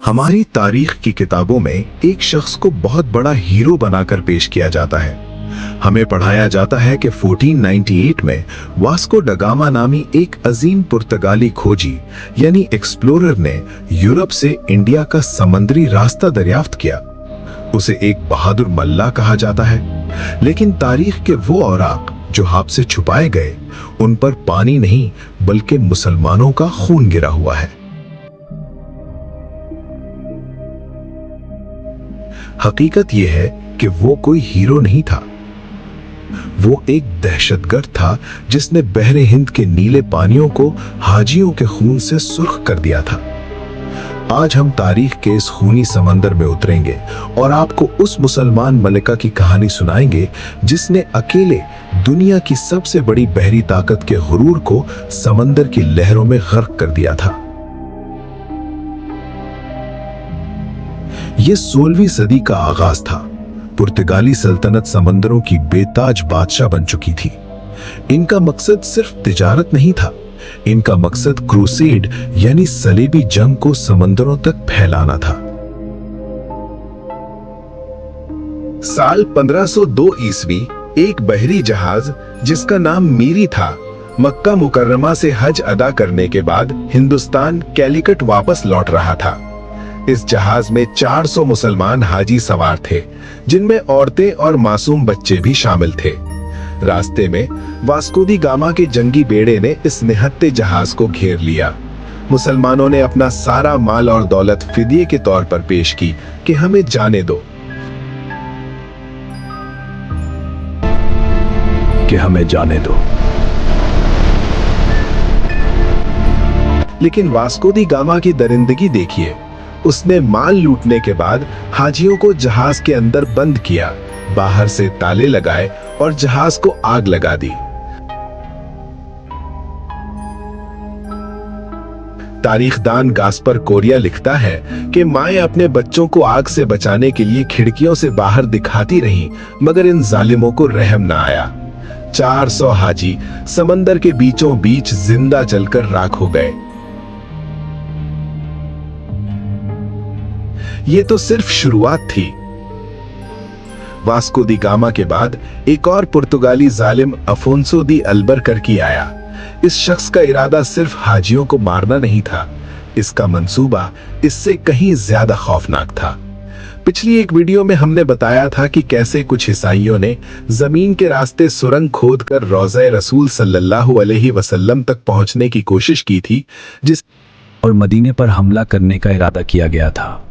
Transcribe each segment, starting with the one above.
हमारी तारीख की किताबों में एक शख्स को बहुत बड़ा हीरो बनाकर पेश किया जाता है। हमें पढ़ाया जाता है कि 1498 में वास्को ड गामा नामी एक अजीम पुर्तगाली खोजी यानी एक्सप्लोरर ने यूरोप से इंडिया का समुद्री रास्ता दरियाफ्त किया। उसे एक बहादुर मल्ला कहा जाता है, लेकिन तारीख के वो औराक जो हाथ से छुपाए गए, उन पर पानी नहीं बल्कि मुसलमानों का खून गिरा हुआ है। हकीकत यह है कि वो कोई हीरो नहीं था, वो एक दहशतगर्द था जिसने बहरे हिंद के नीले पानियों को हाजियों के खून से सुर्ख कर दिया था। आज हम तारीख के इस खूनी समंदर में उतरेंगे और आपको उस मुसलमान मलिका की कहानी सुनाएंगे जिसने अकेले दुनिया की सबसे बड़ी बहरी ताकत के गुरूर को समंदर की लहरों में गर्क कर दिया था। यह 16वीं सदी का आगाज था। पुर्तगाली सल्तनत समंदरों की बेताज बादशाह बन चुकी थी। इनका मकसद सिर्फ तिजारत नहीं था, इनका मकसद क्रूसेड यानी सलीबी जंग को समंदरों तक फैलाना था। साल 1502 ईस्वी एक बहरी जहाज जिसका नाम मीरी था, मक्का मुकर्रमा से हज अदा करने के बाद हिंदुस्तान कैलिकट वापस लौट रहा था। इस जहाज में 400 मुसलमान हाजी सवार थे, जिनमें औरतें और मासूम बच्चे भी शामिल थे। रास्ते में वास्को डी गामा के जंगी बेड़े ने इस निहत्ते जहाज को घेर लिया। मुसलमानों ने अपना सारा माल और दौलत फिदिये के तौर पर पेश की कि हमें जाने दो, कि हमें जाने दो। लेकिन वास्को डी गामा की दरिंदगी देखिए। उसने माल लूटने के बाद हाजियों को जहाज के अंदर बंद किया, बाहर से ताले लगाए और जहाज को आग लगा दी। तारीखदान गास्पर कोरिया लिखता है कि माएं अपने बच्चों को आग से बचाने के लिए खिड़कियों से बाहर दिखाती रहीं, मगर इन जालिमों को रहम ना आया। 400 हाजी समंदर के बीचों बीच जिंदा जलकर राख हो गए। ये तो सिर्फ शुरुआत थी। वास्को डी गामा के बाद एक और पुर्तगाली जालिम अफोंसो दी अल्बरकर्की आया। इस शख्स का इरादा सिर्फ हाजियों को मारना नहीं था, इसका मंसूबा इससे कहीं ज्यादा खौफनाक था। पिछली एक वीडियो में हमने बताया था कि कैसे कुछ ईसाइयों ने जमीन के रास्ते सुरंग खोदकर रोज़े रसूल सल्लल्लाहु अलैहि वसल्लम तक पहुंचने की कोशिश की थी, जिस और मदीने पर हमला करने का इरादा किया गया था।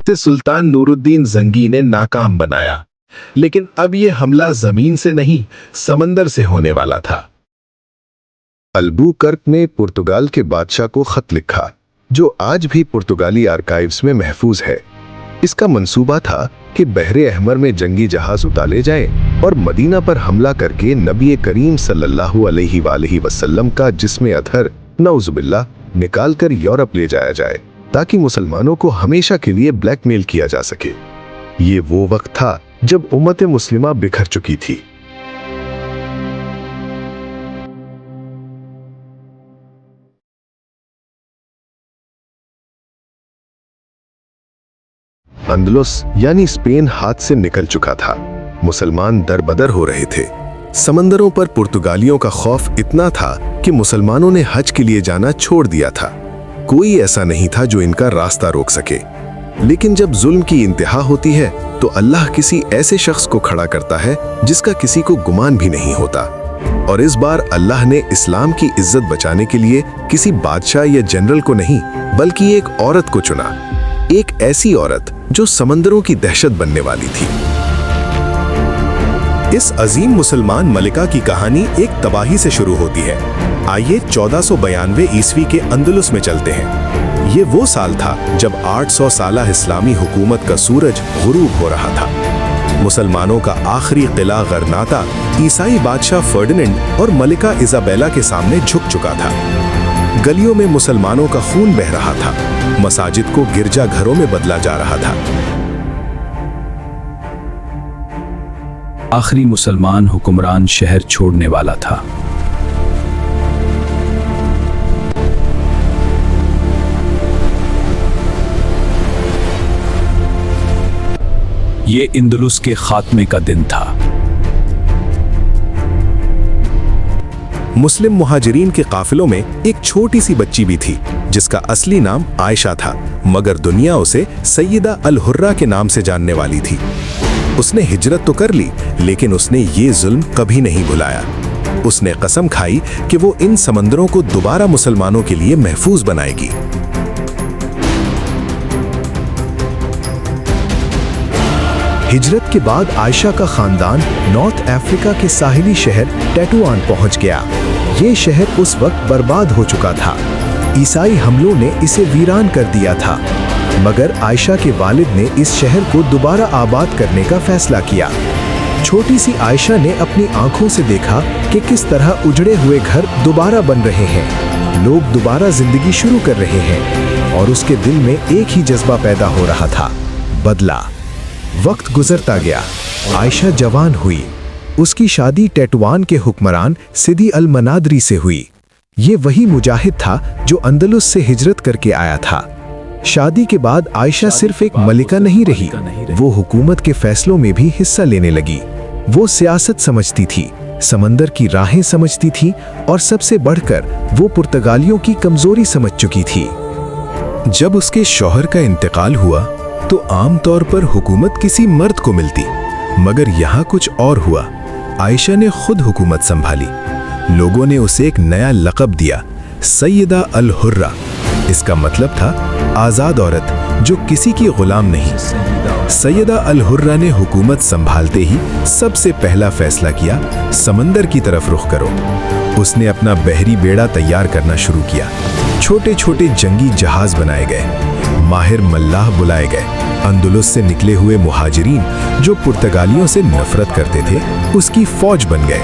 सुल्तान नूरुद्दीन जंगी ने नाकाम बनाया, लेकिन अब यह हमला जमीन से नहीं समंदर से होने वाला था। अल्बुकर्क ने पुर्तगाल के बादशाह को खत लिखा, जो आज भी पुर्तगाली आर्काइव्स में महफूज है। इसका मंसूबा था कि बहरे अहमर में जंगी जहाज उतारे जाए और मदीना पर हमला करके नबी करीम सल्लल्लाहु अलैहि वसल्लम का जिस्म अतहर नऊजुबिल्लाह निकालकर यूरोप ले जाया जाए, ताकि मुसलमानों को हमेशा के लिए ब्लैकमेल किया जा सके। ये वो वक्त था जब उम्मत मुस्लिमा बिखर चुकी थी। अंदलुस यानी स्पेन हाथ से निकल चुका था। मुसलमान दरबदर हो रहे थे। समंदरों पर पुर्तगालियों का खौफ इतना था कि मुसलमानों ने हज के लिए जाना छोड़ दिया था। कोई ऐसा नहीं था जो इनका रास्ता रोक सके। लेकिन जब जुल्म की इंतहा होती है तो अल्लाह किसी ऐसे शख्स को खड़ा करता है जिसका किसी को गुमान भी नहीं होता। और इस बार अल्लाह ने इस्लाम की इज्जत बचाने के लिए किसी बादशाह या जनरल को नहीं, बल्कि एक औरत को चुना। एक ऐसी औरत जो समंदरों की दहशत बनने वाली थी। इस अजीम मुसलमान मलिका की कहानी एक तबाही से शुरू होती है। आइए 1492 ईस्वी के अंदलुस में चलते हैं। ये वो साल था जब 800 साला इस्लामी हुकूमत का सूरज गुरूब हो रहा था। मुसलमानों का आखिरी किला गरनाता ईसाई बादशाह फर्डिनेंड और मलिका इजाबेला के सामने झुक चुका था। गलियों में मुसलमानों का खून बह रहा था, मसाजिद को गिरजा घरों में बदला जा रहा था। आखिरी मुसलमान हुक्मरान शहर छोड़ने वाला था। ये इंदलुस के खात्मे का दिन था। मुस्लिम मुहाजिरीन के काफिलों में एक छोटी सी बच्ची भी थी जिसका असली नाम आयशा था, मगर दुनिया उसे सैयदा अल हुर्रा के नाम से जानने वाली थी। उसने हिजरत तो कर ली, लेकिन उसने ये जुल्म कभी नहीं भुलाया। उसने कसम खाई कि वो इन समंदरों को दोबारा मुसलमानों के लिए महफूज बनाएगी। हिजरत के बाद आयशा का खानदान नॉर्थ अफ्रीका के साहिली शहर टेटुआन पहुंच गया। ये शहर उस वक्त बर्बाद हो चुका था। ईसाई हमलों ने इसे वीरान कर दिया था, मगर आयशा के वालिद ने इस शहर को दोबारा आबाद करने का फैसला किया। छोटी सी आयशा ने अपनी आंखों से देखा कि किस तरह उजड़े हुए घर दोबारा बन रहे हैं, लोग दोबारा जिंदगी शुरू कर रहे हैं, और उसके दिल में एक ही जज्बा पैदा हो रहा था, बदला। वक्त गुजरता गया, आयशा जवान हुई। उसकी शादी टेटुआन के हुक्मरान सिदी अल मनादरी से हुई। ये वही मुजाहिद था जो अंदलुस से हिजरत करके आया था। शादी के बाद आयशा सिर्फ एक मलिका नहीं रही, वो हुकूमत के फैसलों में भी हिस्सा लेने लगी। वो सियासत समझती थी, समंदर की राहें समझती थी, और सबसे बढ़कर वो पुर्तगालियों की कमजोरी समझ चुकी थी। जब उसके शौहर का इंतकाल हुआ तो आमतौर पर हुकूमत किसी मर्द को मिलती, मगर यहाँ कुछ और हुआ। आयशा ने खुद हुकूमत संभाली। लोगों ने उसे एक नया लक़ब दिया, सैयदा अल हुर्रा। इसका मतलब था आज़ाद औरत जो किसी की गुलाम नहीं। सैयदा अल हुर्रा ने हुकूमत संभालते ही सबसे पहला फैसला किया, समंदर की तरफ रुख करो। उसने अपना बहरी बेड़ा तैयार करना शुरू किया। छोटे छोटे जंगी जहाज बनाए गए, माहिर मल्लाह बुलाए गए। अंदलुस से निकले हुए मुहाजिरीन जो पुर्तगालियों से नफरत करते थे, उसकी फौज बन गए।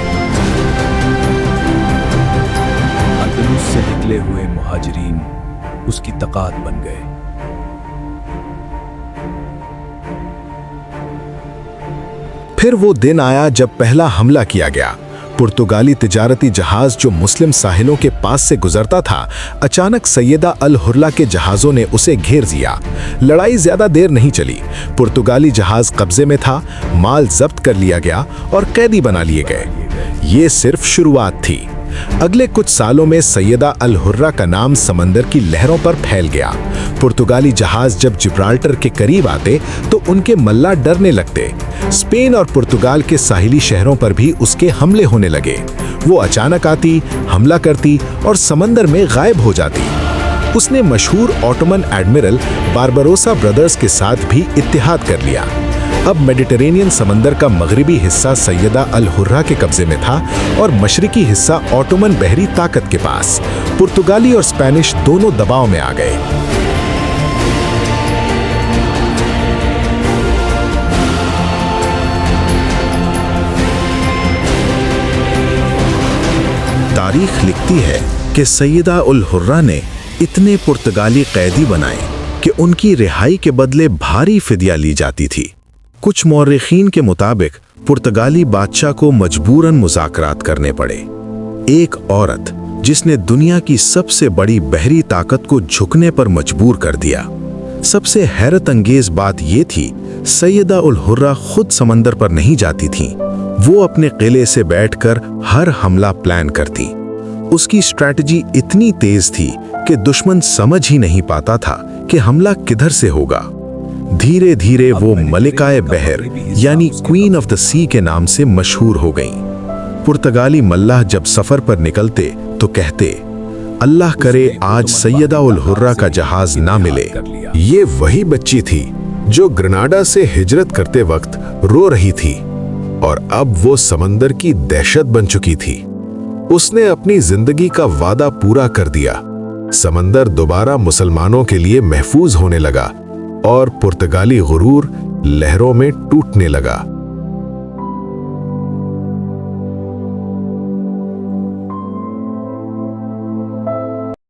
अंदलुस से निकले हुए मुहाजिरीन उसकी तकात बन गए। फिर वो दिन आया जब पहला हमला किया गया। पुर्तगाली तिजारती जहाज जो मुस्लिम साहिलों के पास से गुजरता था, अचानक सैयदा अल हुर्रा के जहाज़ों ने उसे घेर दिया। लड़ाई ज्यादा देर नहीं चली। पुर्तगाली जहाज कब्जे में था, माल जब्त कर लिया गया और कैदी बना लिए गए। ये सिर्फ शुरुआत थी। अगले कुछ सालों में सैयदा अल हुर्रा का नाम समंदर की लहरों पर फैल गया। पुर्तगाली जहाज जब जिब्राल्टर के करीब आते तो उनके मल्ला डरने लगते। स्पेन और पुर्तगाल के साहिली शहरों पर भी उसके हमले होने लगे। वो अचानक आती, हमला करती और समंदर में गायब हो जाती। उसने मशहूर ऑटोमन एडमिरल बारबरोसा ब्रदर्स के साथ भी इत्तेहाद कर लिया। अब मेडिटेरेनियन समंदर का मगरिबी हिस्सा सैयदा अल हुर्रा के कब्जे में था और मशरिकी हिस्सा ऑटोमन बहरी ताकत के पास। पुर्तगाली और स्पेनिश दोनों दबाव में आ गए। तारीख लिखती है कि सैयदा अल हुर्रा ने इतने पुर्तगाली कैदी बनाए कि उनकी रिहाई के बदले भारी फिदिया ली जाती थी। कुछ मौर्रिखीन के मुताबिक पुर्तगाली बादशाह को मजबूरन मुज़ाकरात करने पड़े। एक औरत जिसने दुनिया की सबसे बड़ी बहरी ताकत को झुकने पर मजबूर कर दिया। सबसे हैरत अंगेज बात यह थी, सैयदा अल हुर्रा खुद समंदर पर नहीं जाती थीं। वो अपने किले से बैठकर हर हमला प्लान करती। उसकी स्ट्रैटेजी इतनी तेज थी कि दुश्मन समझ ही नहीं पाता था कि हमला किधर से होगा। धीरे धीरे वो मलिकाए बहर यानी क्वीन ऑफ द सी के नाम से मशहूर हो गईं। पुर्तगाली मल्लाह जब सफर पर निकलते तो कहते, अल्लाह करे आज सैयदा अल हुर्रा का जहाज ना मिले। ये वही बच्ची थी जो ग्रेनाडा से हिजरत करते वक्त रो रही थी और अब वो समंदर की दहशत बन चुकी थी। उसने अपनी जिंदगी का वादा पूरा कर दिया। समंदर दोबारा मुसलमानों के लिए महफूज होने लगा और पुर्तगाली गुरूर लहरों में टूटने लगा।